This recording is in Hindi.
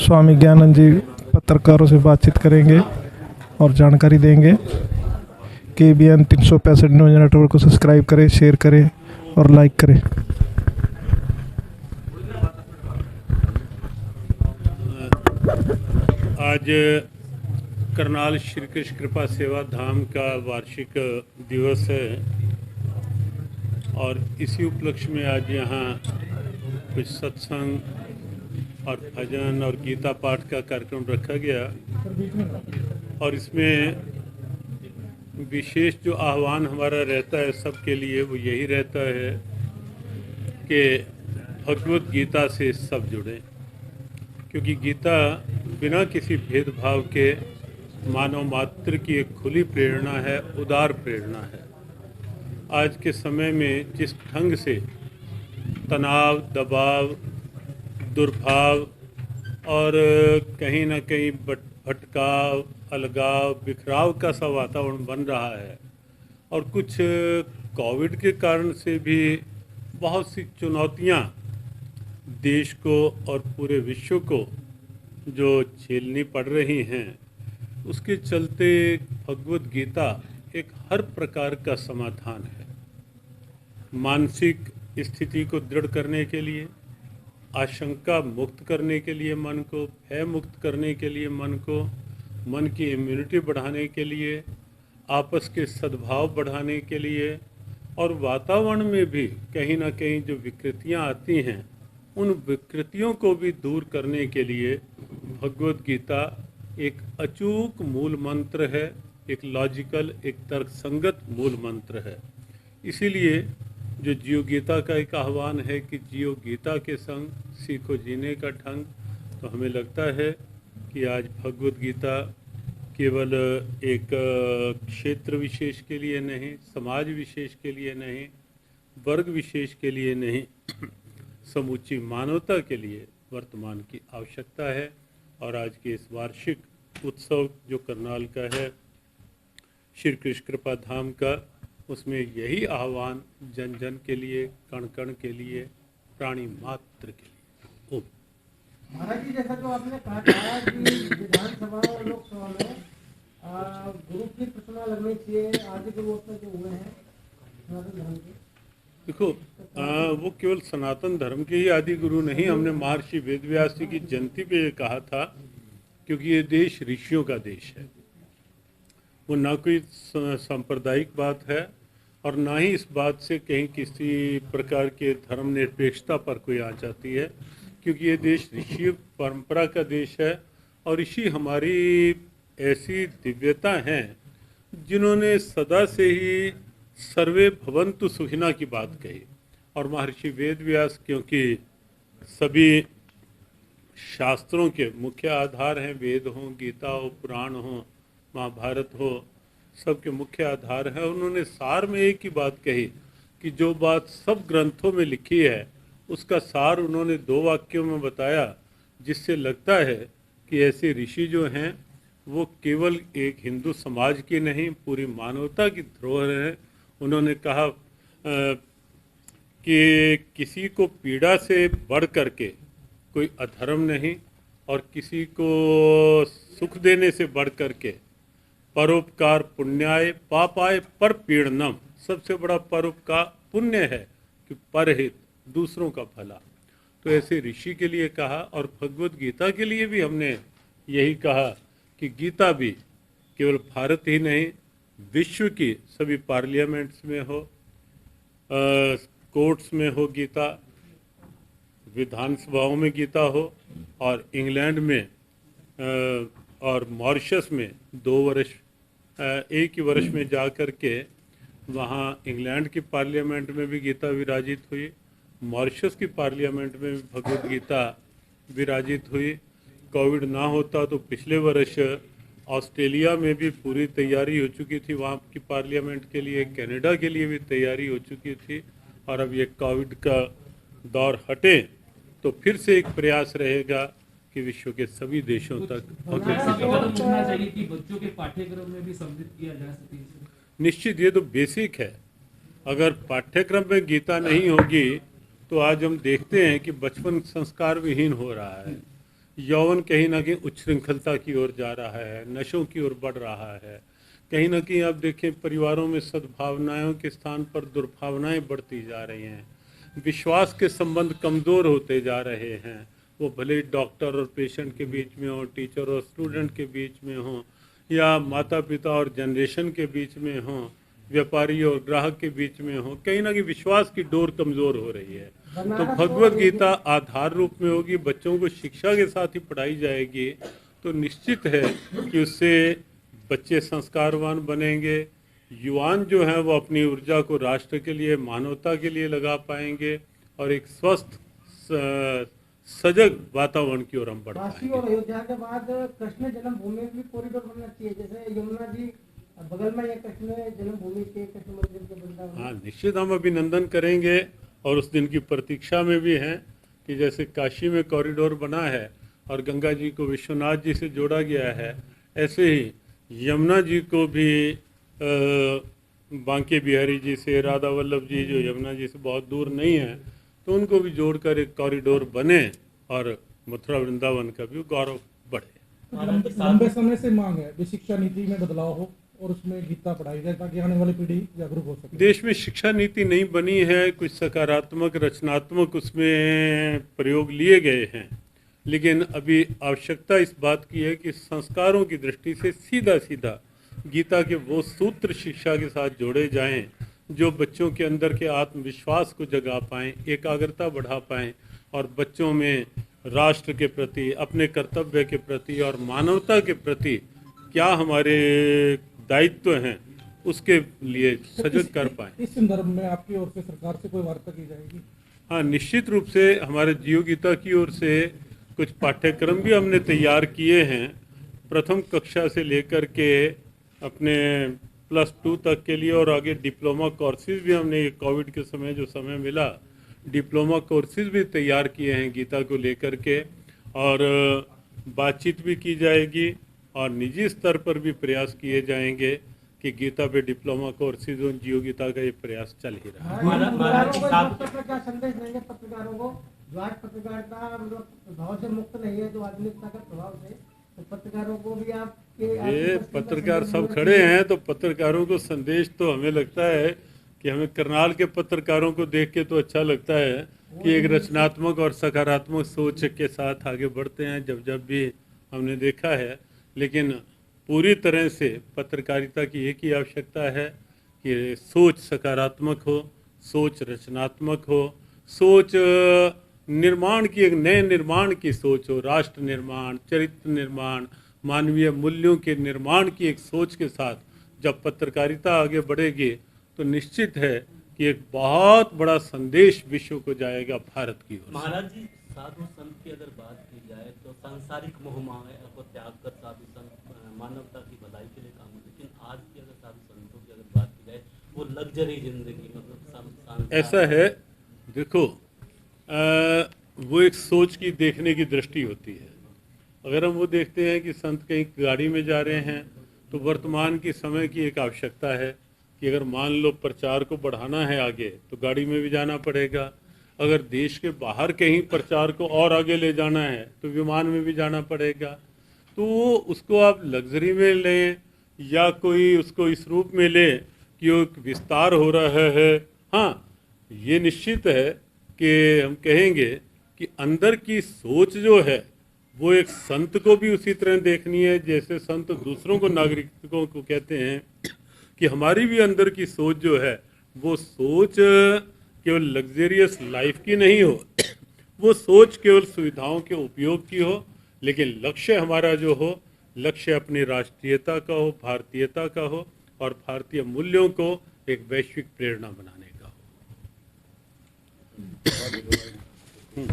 स्वामी ज्ञानंद जी पत्रकारों से बातचीत करेंगे और जानकारी देंगे। KBN 365 न्यूज नेटवर्क को सब्सक्राइब करें, शेयर करें और लाइक करें। आज करनाल श्री कृष्ण कृपा सेवा धाम का वार्षिक दिवस है और इसी उपलक्ष्य में आज यहाँ कुछ सत्संग और भजन और गीता पाठ का कार्यक्रम रखा गया और इसमें विशेष जो आह्वान हमारा रहता है सबके लिए वो यही रहता है कि भगवत गीता से सब जुड़ें, क्योंकि गीता बिना किसी भेदभाव के मानव मात्र की एक खुली प्रेरणा है, उदार प्रेरणा है। आज के समय में जिस ढंग से तनाव, दबाव, दुर्भाव और कहीं ना कहीं भटकाव, अलगाव, बिखराव का सा वातावरण बन रहा है और कुछ कोविड के कारण से भी बहुत सी चुनौतियां देश को और पूरे विश्व को जो झेलनी पड़ रही हैं, उसके चलते भगवत गीता एक हर प्रकार का समाधान है। मानसिक स्थिति को दृढ़ करने के लिए, आशंका मुक्त करने के लिए मन को, भय मुक्त करने के लिए मन को, मन की इम्यूनिटी बढ़ाने के लिए, आपस के सद्भाव बढ़ाने के लिए और वातावरण में भी कहीं ना कहीं जो विकृतियां आती हैं उन विकृतियों को भी दूर करने के लिए भगवत गीता एक अचूक मूल मंत्र है, एक लॉजिकल, एक तर्कसंगत मूल मंत्र है। इसीलिए जो जियो गीता का एक आह्वान है कि जियो गीता के संग सीखो जीने का ढंग, तो हमें लगता है कि आज भगवत गीता केवल एक क्षेत्र विशेष के लिए नहीं, समाज विशेष के लिए नहीं, वर्ग विशेष के लिए नहीं, समूची मानवता के लिए वर्तमान की आवश्यकता है। और आज के इस वार्षिक उत्सव जो करनाल का है, श्री कृष्ण कृपा धाम का, उसमें यही आह्वान जन जन के लिए, कण कण के लिए, प्राणी मात्र के लिए। ओम महाराज जी, जैसा जो आपने कहा था कि विधानसभा और लोकसभा में गुरु की प्रतिमा लगनी चाहिए, आदि गुरु उसमें जो हुए हैं सनातन धर्म के, देखो वो केवल सनातन धर्म के ही आदि गुरु नहीं, हमने महर्षि वेदव्यास जी की जयंती पे ये कहा था, क्योंकि ये देश ऋषियों का देश है। वो ना कोई सांप्रदायिक बात है और ना ही इस बात से कहीं किसी प्रकार के धर्म निरपेक्षता पर कोई आ जाती है, क्योंकि ये देश ऋषि परंपरा का देश है और ऋषि हमारी ऐसी दिव्यता हैं जिन्होंने सदा से ही सर्वे भवन्तु सुखिना की बात कही। और महर्षि वेदव्यास क्योंकि सभी शास्त्रों के मुख्य आधार हैं, वेद हो, गीता हो, पुराण हो, महाभारत हो, सबके मुख्य आधार है। उन्होंने सार में एक ही बात कही कि जो बात सब ग्रंथों में लिखी है उसका सार उन्होंने 2 वाक्यों में बताया, जिससे लगता है कि ऐसे ऋषि जो हैं वो केवल एक हिंदू समाज की नहीं, पूरी मानवता की धरोहर है। उन्होंने कहा कि किसी को पीड़ा से बढ़ करके कोई अधर्म नहीं और किसी को सुख देने से बढ़ करके परोपकार पुण्याय पापाय पर पीड़नम, सबसे बड़ा परोपकार पुण्य है कि परहित, दूसरों का भला। तो ऐसे ऋषि के लिए कहा और भगवत गीता के लिए भी हमने यही कहा कि गीता भी केवल भारत ही नहीं, विश्व की सभी पार्लियामेंट्स में हो, कोर्ट्स में हो गीता, विधानसभाओं में गीता हो, और इंग्लैंड में और मॉरिशस में 2 वर्ष, एक ही वर्ष में जा कर के वहाँ इंग्लैंड की पार्लियामेंट में भी गीता विराजित हुई, मॉरिशस की पार्लियामेंट में भी भगवत गीता विराजित हुई। कोविड ना होता तो पिछले वर्ष ऑस्ट्रेलिया में भी पूरी तैयारी हो चुकी थी वहाँ की पार्लियामेंट के लिए, कनाडा के लिए भी तैयारी हो चुकी थी। और अब ये कोविड का दौर हटे तो फिर से एक प्रयास रहेगा कि विश्व के सभी देशों तक बच्चों के पाठ्यक्रम में भी सम्मिलित किया जा सके। निश्चित, ये तो बेसिक है। अगर पाठ्यक्रम में गीता नहीं होगी तो आज हम देखते हैं कि बचपन संस्कार विहीन हो रहा है। यौवन कहीं ना कहीं उच्छृंखलता की ओर जा रहा है, नशों की ओर बढ़ रहा है। कहीं ना कहीं आप देखें परिवारों में सद्भावनाओं के स्थान पर दुर्भावनाएं बढ़ती जा रही हैं, विश्वास के संबंध कमज़ोर होते जा रहे हैं, वो भले डॉक्टर और पेशेंट के बीच में हो, टीचर और स्टूडेंट के बीच में हो, या माता पिता और जनरेशन के बीच में हो, व्यापारी और ग्राहक के बीच में हो, कहीं ना कहीं विश्वास की डोर कमज़ोर हो रही है। तो भगवत गीता आधार रूप में होगी, बच्चों को शिक्षा के साथ ही पढ़ाई जाएगी, तो निश्चित है कि उससे बच्चे संस्कारवान बनेंगे, युवान जो हैं वो अपनी ऊर्जा को राष्ट्र के लिए, मानवता के लिए लगा पाएंगे और एक स्वस्थ सजग वातावरण की ओर हम बढ़ काशी पाएंगे। और अयोध्या के बाद कृष्ण जन्मभूमि में भी कॉरिडोर बनना चाहिए, जैसे यमुना जी बगल में है कृष्ण जन्मभूमि के, कृष्ण मंदिर के वृंदावन। हाँ, निश्चित हम अभिनंदन करेंगे और उस दिन की प्रतीक्षा में भी हैं कि जैसे काशी में कॉरिडोर बना है और गंगा जी को विश्वनाथ जी से जोड़ा गया है, ऐसे ही यमुना जी को भी बांके बिहारी जी से, राधा वल्लभ जी जो यमुना जी से बहुत दूर नहीं है, तो उनको भी जोड़कर एक कॉरिडोर बने और मथुरा वृंदावन का भी गौरव बढ़े। लंबे समय से मांग है कि शिक्षा नीति में बदलाव हो और उसमें गीता पढ़ाई जाए ताकि आने वाली पीढ़ी जागरूक हो सके। देश में शिक्षा नीति नहीं बनी है, कुछ सकारात्मक रचनात्मक उसमें प्रयोग लिए गए हैं, लेकिन अभी आवश्यकता इस बात की है कि संस्कारों की दृष्टि से सीधा सीधा गीता के वो सूत्र शिक्षा के साथ जोड़े जाएं जो बच्चों के अंदर के आत्मविश्वास को जगा पाएं, एकाग्रता बढ़ा पाएं और बच्चों में राष्ट्र के प्रति, अपने कर्तव्य के प्रति और मानवता के प्रति क्या हमारे दायित्व हैं उसके लिए सजग कर पाएं। इस संदर्भ में आपकी ओर से सरकार से कोई वार्ता की जाएगी? हाँ, निश्चित रूप से हमारे जीव गीता की ओर से कुछ पाठ्यक्रम भी हमने तैयार किए हैं, प्रथम कक्षा से लेकर के अपने +2 तक के लिए, और आगे डिप्लोमा कोर्सेज भी हमने कोविड के समय जो समय मिला, डिप्लोमा कोर्सेज भी तैयार किए हैं गीता को लेकर के, और बातचीत भी की जाएगी और निजी स्तर पर भी प्रयास किए जाएंगे कि गीता पे डिप्लोमा कोर्सेज और जीव गीता का ये प्रयास चल ही रहा है। क्या संदेश देंगे पत्रकारों को जो आज पत्रकारिता मतलब प्रभाव से मुक्त नहीं है, जो आधुनिकता के प्रभाव से, तो पत्रकारों को भी आप ये पत्रकार सब खड़े हैं, तो पत्रकारों को संदेश तो हमें लगता है कि हमें करनाल के पत्रकारों को देख के तो अच्छा लगता है कि एक रचनात्मक और सकारात्मक सोच के साथ आगे बढ़ते हैं जब भी हमने देखा है। लेकिन पूरी तरह से पत्रकारिता की एक ही आवश्यकता है कि सोच सकारात्मक हो, सोच रचनात्मक हो, सोच निर्माण की, एक नए निर्माण की सोच हो, राष्ट्र निर्माण, चरित्र निर्माण, मानवीय मूल्यों के निर्माण की एक सोच के साथ जब पत्रकारिता आगे बढ़ेगी तो निश्चित है कि एक बहुत बड़ा संदेश विश्व को जाएगा भारत की ओर। महाराज जी, साधु संत की अगर बात की जाए तो सांसारिक मोह माया को त्याग कर साधु संत मानवता की भलाई के लिए काम करते, लेकिन आज की अगर साधु संतों की अगर बात की जाए वो लग्जरी जिंदगी, मतलब ऐसा है, देखो वो एक सोच की देखने की दृष्टि होती है। अगर हम वो देखते हैं कि संत कहीं गाड़ी में जा रहे हैं तो वर्तमान की समय की एक आवश्यकता है कि अगर मान लो प्रचार को बढ़ाना है आगे तो गाड़ी में भी जाना पड़ेगा, अगर देश के बाहर कहीं प्रचार को और आगे ले जाना है तो विमान में भी जाना पड़ेगा। तो उसको आप लग्जरी में लें या कोई उसको इस रूप में लें कि वो एक विस्तार हो रहा है। हाँ, ये निश्चित है कि हम कहेंगे कि अंदर की सोच जो है वो एक संत को भी उसी तरह देखनी है जैसे संत दूसरों को, नागरिकों को कहते हैं कि हमारी भी अंदर की सोच जो है वो सोच केवल लग्जरियस लाइफ की नहीं हो, वो सोच केवल सुविधाओं के उपयोग की हो, लेकिन लक्ष्य हमारा जो हो, लक्ष्य अपनी राष्ट्रीयता का हो, भारतीयता का हो और भारतीय मूल्यों को एक वैश्विक प्रेरणा बनाने का हो।